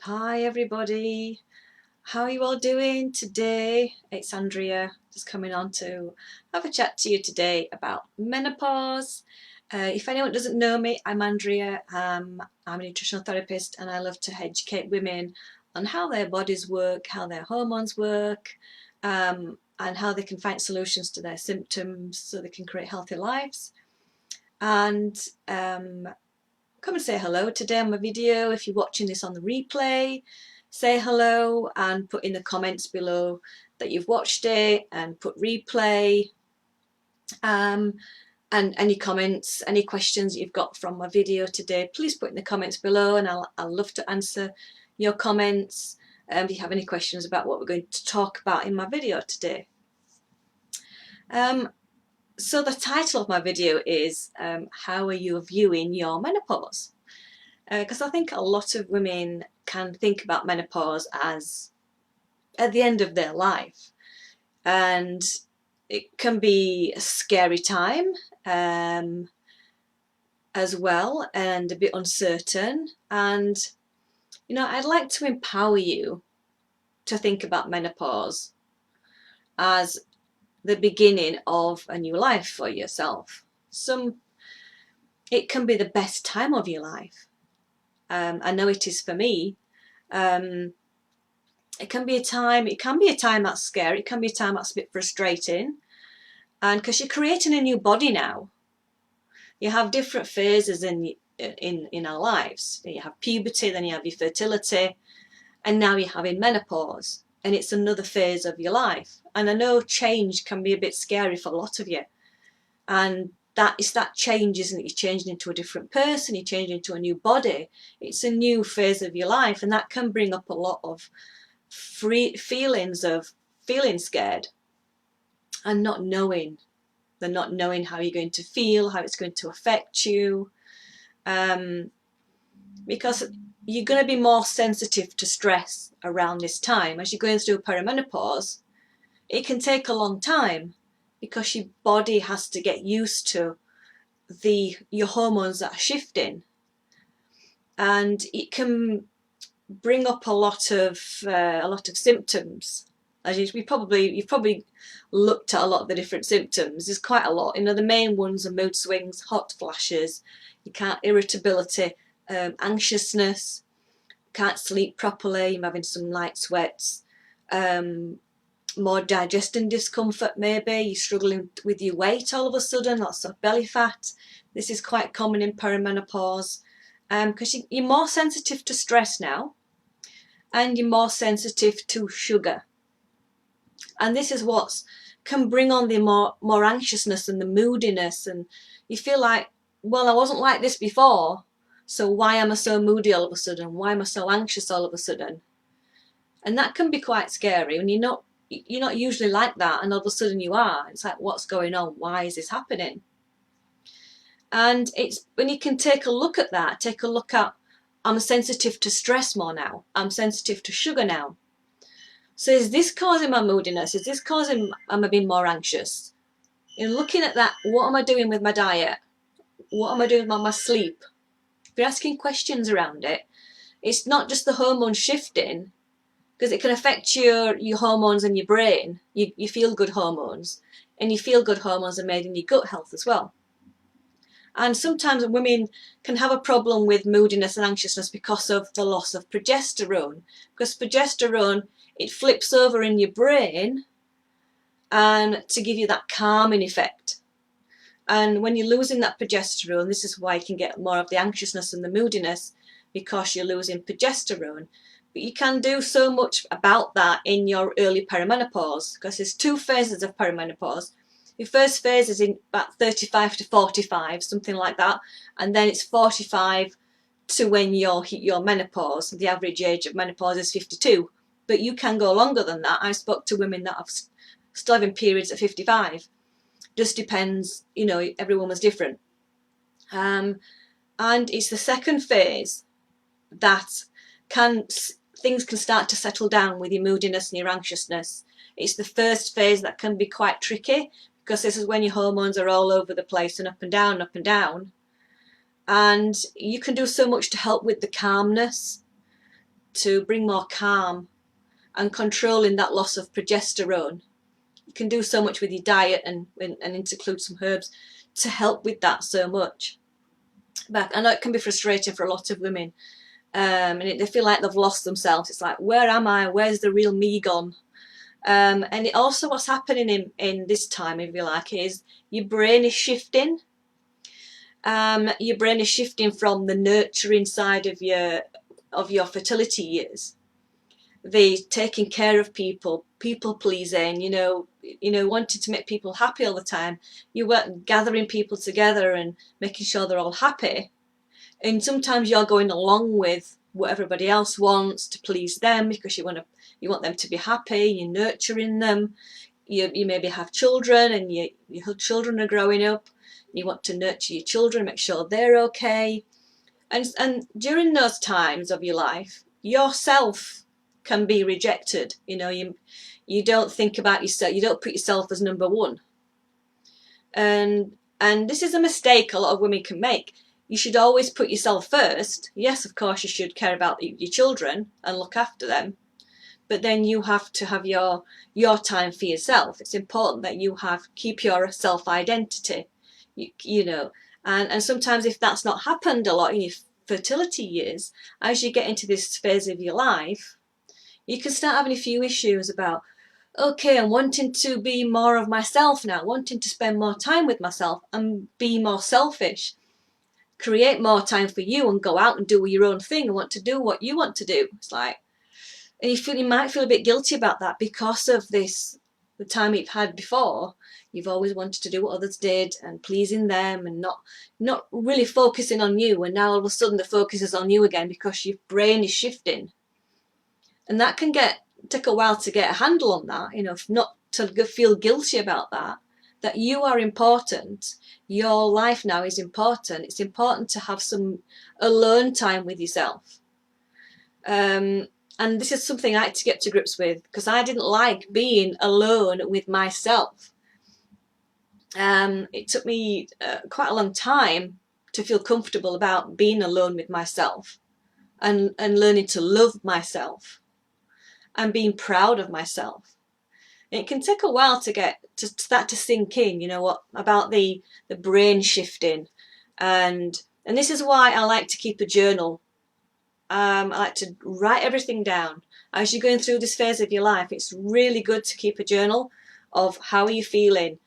Hi everybody, how are you all doing today? It's Andrea, just coming on to have a chat to you today about menopause. If anyone doesn't know me, I'm Andrea. I'm a nutritional therapist and I love to educate women on how their bodies work, how their hormones work, and how they can find solutions to their symptoms so they can create healthy lives. And come and say hello today on my video. If you're watching this on the replay, say hello and put in the comments below that you've watched it and put replay, and any comments, any questions you've got from my video today, please put in the comments below and I'll love to answer your comments if you have any questions about what we're going to talk about in my video today. So the title of my video is how are you viewing your menopause? Because I think a lot of women can think about menopause as at the end of their life, and it can be a scary time as well, and a bit uncertain. And I'd like to empower you to think about menopause as the beginning of a new life for yourself. It can be the best time of your life. I know it is for me. It can be a time that's scary, it can be a time that's a bit frustrating, and because you're creating a new body now. You have different phases in our lives. You have puberty, then you have your fertility, and now you're having menopause, and it's another phase of your life. And I know change can be a bit scary for a lot of you, and that change, isn't it? You're changing into a different person, you're changing into a new body. It's a new phase of your life, and that can bring up a lot of feelings of feeling scared and not knowing how you're going to feel, how it's going to affect you, because you're going to be more sensitive to stress around this time. As you're going through perimenopause, it can take a long time because your body has to get used to your hormones that are shifting, and it can bring up a lot of symptoms. As you've probably looked at a lot of the different symptoms. There's quite a lot. The main ones are mood swings, hot flashes, irritability, anxiousness, can't sleep properly, you're having some light sweats, more digestion discomfort maybe, you're struggling with your weight all of a sudden, lots of belly fat. This is quite common in perimenopause because you're more sensitive to stress now, and you're more sensitive to sugar. And this is what can bring on the more anxiousness and the moodiness, and you feel like, well, I wasn't like this before, so why am I so moody all of a sudden? Why am I so anxious all of a sudden? And that can be quite scary when you're not usually like that, and all of a sudden you are. It's like, what's going on? Why is this happening? And it's when you can take a look at that, I'm sensitive to stress more now. I'm sensitive to sugar now. So is this causing my moodiness? Is this causing am I being more anxious? Looking at that, what am I doing with my diet? What am I doing with my sleep? If you're asking questions around it, it's not just the hormones shifting, because it can affect your hormones in your brain, your feel-good hormones, and your feel-good hormones are made in your gut health as well. And sometimes women can have a problem with moodiness and anxiousness because of the loss of progesterone. Because progesterone, it flips over in your brain and to give you that calming effect. And when you're losing that progesterone, this is why you can get more of the anxiousness and the moodiness, because you're losing progesterone. But you can do so much about that in your early perimenopause, because there's two phases of perimenopause. Your first phase is in about 35 to 45, something like that, and then it's 45 to when you hit your menopause. The average age of menopause is 52, but you can go longer than that. I spoke to women that have still having periods at 55. Just depends, every woman's different. And it's the second phase that things can start to settle down with your moodiness and your anxiousness. It's the first phase that can be quite tricky, because this is when your hormones are all over the place and up and down, up and down. And you can do so much to help with the calmness. to bring more calm and controlling that loss of progesterone. You can do so much with your diet and include some herbs to help with that so much. But I know it can be frustrating for a lot of women, and they feel like they've lost themselves. It's like, where am I? Where's the real me gone? And it also, what's happening in this time, if you like, is your brain is shifting. Your brain is shifting from the nurturing side of your fertility years, the taking care of people, people pleasing, wanting to make people happy all the time. You weren't gathering people together and making sure they're all happy. And sometimes you're going along with what everybody else wants to please them because you want them to be happy. You're nurturing them. You maybe have children, and your children are growing up. You want to nurture your children, make sure they're okay. And during those times of your life, yourself can be rejected. You don't think about yourself. You don't put yourself as number one. And this is a mistake a lot of women can make. You should always put yourself first. Yes, of course, you should care about your children and look after them. But then you have to have your time for yourself. It's important that you keep your self-identity, and sometimes if that's not happened a lot in your fertility years, as you get into this phase of your life, you can start having a few issues about, okay, I'm wanting to be more of myself now, wanting to spend more time with myself and be more selfish. Create more time for you and go out and do your own thing and want to do what you want to do. It's like, and you might feel a bit guilty about that because of the time you've had before. You've always wanted to do what others did and pleasing them and not really focusing on you. And now all of a sudden the focus is on you again because your brain is shifting. And that can take a while to get a handle on that, not to feel guilty about that you are important. Your life now is important. It's important to have some alone time with yourself. And this is something I had to get to grips with because I didn't like being alone with myself. It took me quite a long time to feel comfortable about being alone with myself and learning to love myself and being proud of myself. It can take a while to start to sink in, about the brain shifting. And this is why I like to keep a journal. I like to write everything down. As you're going through this phase of your life, it's really good to keep a journal of how are you feeling.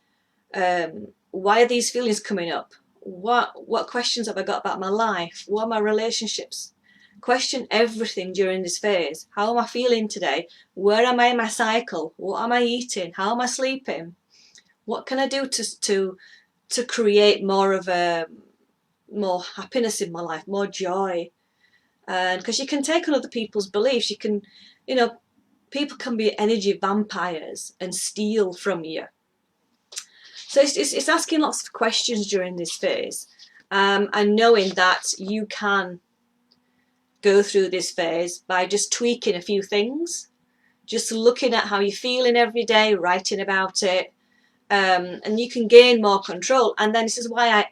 Why are these feelings coming up? What questions have I got about my life? What are my relationships? Question everything during this phase. How am I feeling today? Where am I in my cycle? What am I eating? How am I sleeping? What can I do to create more happiness in my life, more joy? And because you can take on other people's beliefs, you can, people can be energy vampires and steal from you. So it's asking lots of questions during this phase, and knowing that you can go through this phase by just tweaking a few things, just looking at how you're feeling every day, writing about it, and you can gain more control. And then this is why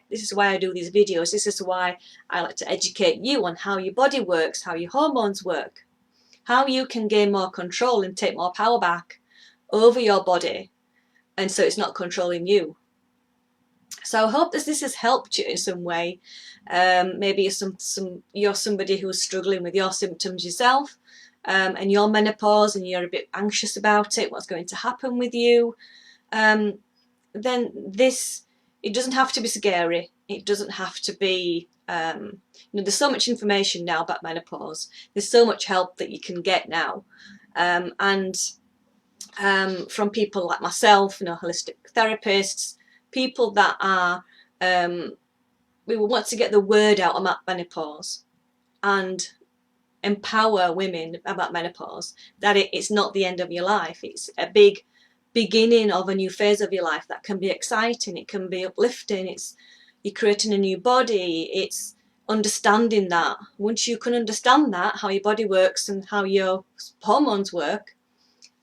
I do these videos. This is why I like to educate you on how your body works, how your hormones work, how you can gain more control and take more power back over your body, and so it's not controlling you. So I hope that this has helped you in some way. Maybe you're somebody who's struggling with your symptoms yourself, and your menopause, and you're a bit anxious about it, what's going to happen with you. Then it doesn't have to be scary. It doesn't have to be, there's so much information now about menopause. There's so much help that you can get now. From people like myself, holistic therapists, people that are, we want to get the word out about menopause and empower women about menopause, that it's not the end of your life. It's a big beginning of a new phase of your life that can be exciting. It can be uplifting. You're creating a new body. It's understanding that. Once you can understand that, how your body works and how your hormones work,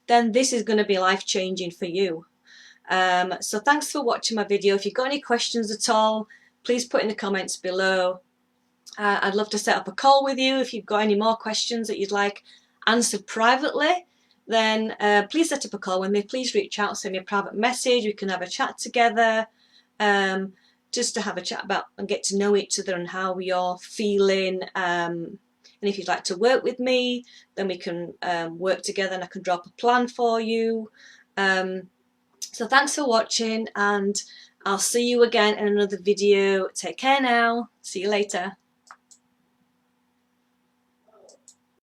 then this is going to be life-changing for you. So thanks for watching my video. If you've got any questions at all, please put in the comments below. I'd love to set up a call with you. If you've got any more questions that you'd like answered privately, then please set up a call with me. Please reach out, send me a private message. We can have a chat together, just to have a chat about and get to know each other and how you're feeling. And if you'd like to work with me, then we can work together and I can draw up a plan for you. So thanks for watching, and I'll see you again in another video. Take care now. See you later.